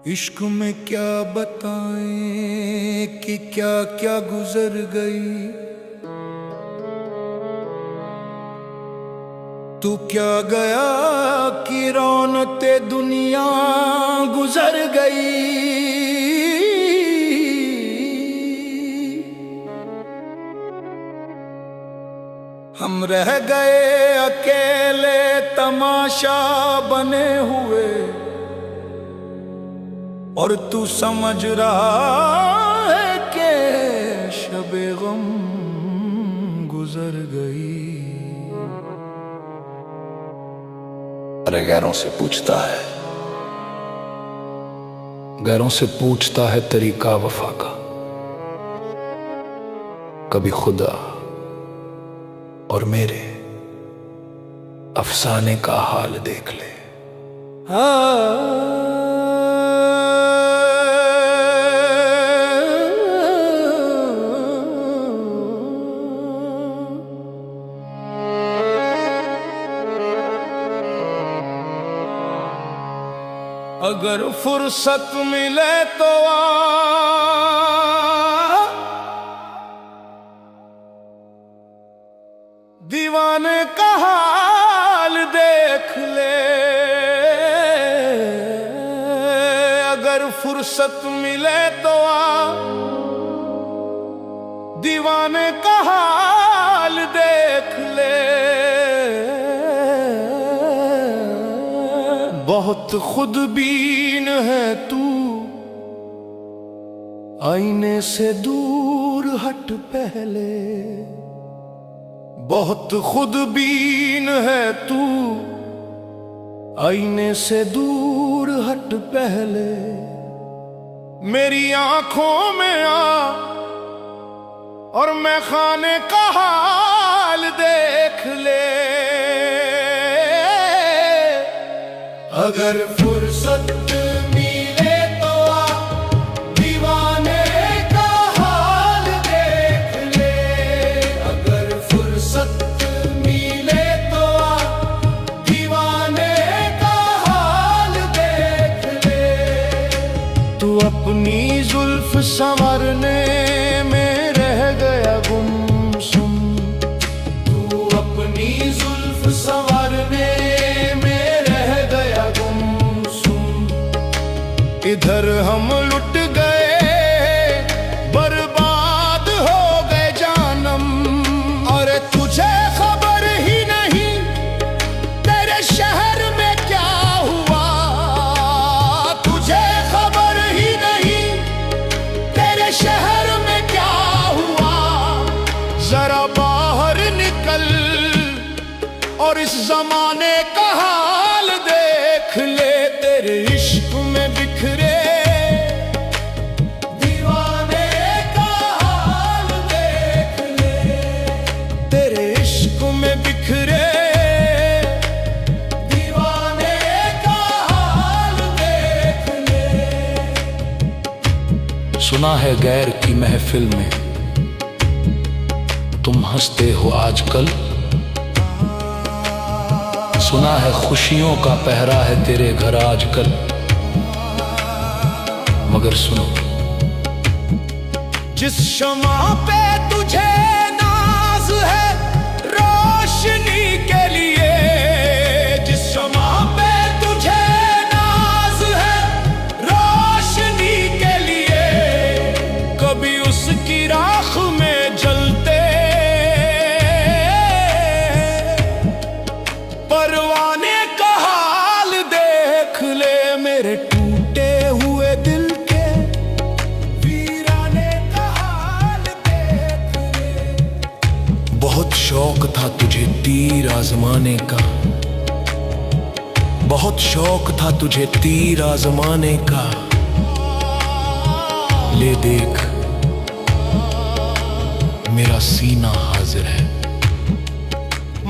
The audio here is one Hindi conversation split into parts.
इश्क में क्या बताएं कि क्या क्या गुजर गई। तू क्या गया कि रौनते दुनिया गुजर गई। हम रह गए अकेले तमाशा बने हुए, और तू समझ रहा है कि शबे गम गुजर गई। अरे गैरों से पूछता है, गैरों से पूछता है तरीका वफा का। कभी खुदा और मेरे अफसाने का हाल देख ले। अगर फुर्सत मिले तो दीवाने का हाल देख ले। अगर फुर्सत मिले तो दीवाने का हाल देख ले। बहुत खुदबीन है तू, आईने से दूर हट पहले। बहुत खुदबीन है तू, आईने से दूर हट पहले। मेरी आंखों में आ और मैं खाने का हाल देख ले। अगर फुर्सत मिले तो दीवाने का हाल देख ले। अगर फुर्सत मिले तो दीवाने का हाल देख ले। तू अपनी जुल्फ संवरने में रह गया गुमसुम। तू अपनी जुल्फ संवरने इधर हम लुट गए, बर्बाद हो गए जानम। और तुझे खबर ही नहीं तेरे शहर में क्या हुआ। तुझे खबर ही नहीं तेरे शहर में क्या हुआ। जरा बाहर निकल और इस जमाने का हाल देख ले। तेरे इश्क में बिखरे दीवाने का हाल देख ले। तेरे इश्क में बिखरे दीवाने का हाल देख ले। सुना है गैर की महफिल में तुम हंसते हो आजकल। सुना है खुशियों का पहरा है तेरे घर आजकल। मगर सुनो, जिस शमा पे तुझे नाज है रोशनी के लिए। जिस शमा पे तुझे नाज है रोशनी के लिए। कभी उसकी राख में जलते परवाने का हाल देख ले। मेरे टूटे हुए दिल के वीराने का हाल देख ले। बहुत शौक था तुझे तीर आजमाने का। बहुत शौक था तुझे तीर आजमाने का। ले देख मेरा सीना हाजिर है।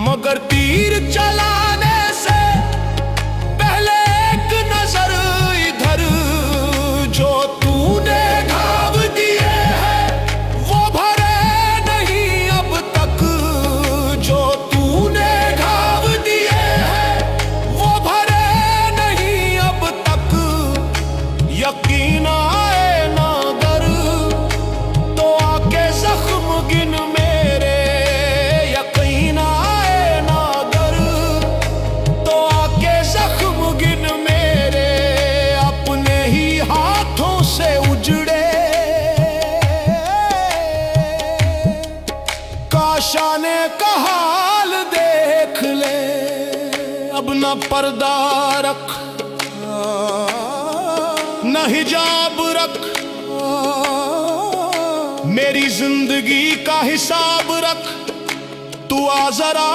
मगर तीर चलाने से पहले एक नजर इधर जो तू न पर्दा रख न हिजाब रख, मेरी जिंदगी का हिसाब रख। तू आ जरा,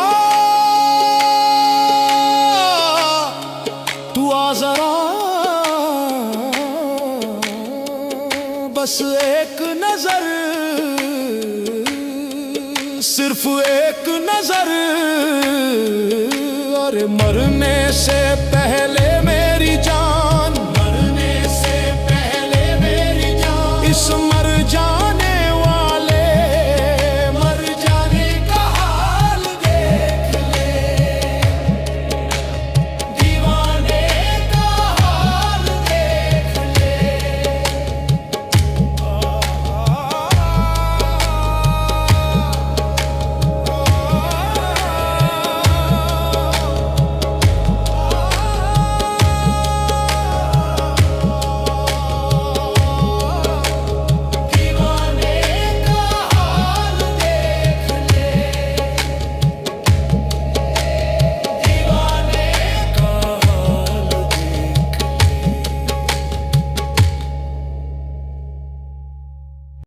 तू आ जरा, बस एक नजर, सिर्फ एक नजर। और मरने से